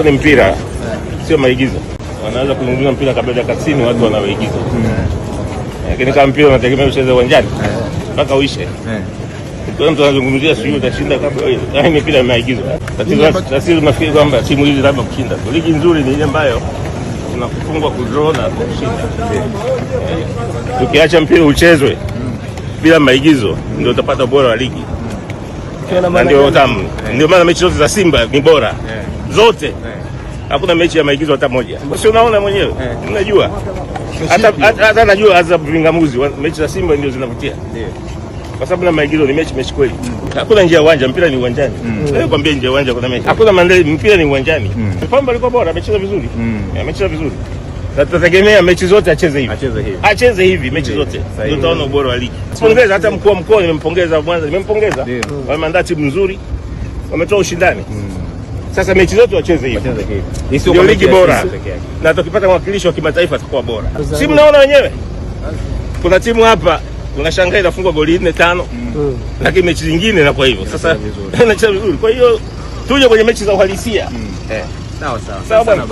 Ni mpira, sio maigizo. Wanaweza kuzungumza mpira kabla ya kasini, watu wanaigiza. Lakini kama mpira unategemea ucheze uwanjani mpaka uishe. Kwa mtu anazungumzia sio utashinda kabla hiyo. Yaani mpira ni maigizo. Tatizo tunafikiri kwamba timu hizi labda kushinda. Ligi nzuri ni ile ambayo tunafungwa kudraw na kushinda. Tukiacha mpira uchezwe bila maigizo ndio utapata ubora wa ligi. Ndio tamu. Ndio maana mechi zote za Simba ni bora. Zote. Hakuna mechi ya maigizo hata moja. Sio unaona mwenyewe. Unajua. Hata najua hasa vingamuzi mechi za Simba ndio zinavutia. Ndio. Kwa sababu na maigizo ni mechi kweli. Hakuna nje ya uwanja, mpira ni uwanjani. Wewe kwambie nje ya uwanja kuna mechi. Hakuna mandeli, mpira ni uwanjani. Pamba alikuwa bora, amecheza vizuri. Amecheza vizuri. Tutategemea mechi zote acheze hivi mechi zote. Ndio utaona ubora wa ligi. Pongeza hata mkuu wa mkoa nimempongeza Mwanza, nimempongeza. Wameandaa timu nzuri. Wametoa ushindani. Sasa mechi zote wacheze hivi. Ndio ligi bora. Na tukipata mwakilishi wa kimataifa tutakuwa bora. Si mnaona wenyewe? Kuna timu hapa unashangaa inafungwa goli 4-5. Lakini mechi zingine inakuwa hivyo. Sasa inacheza vizuri. Kwa hiyo tuje kwenye mechi za uhalisia. Sawa bwana.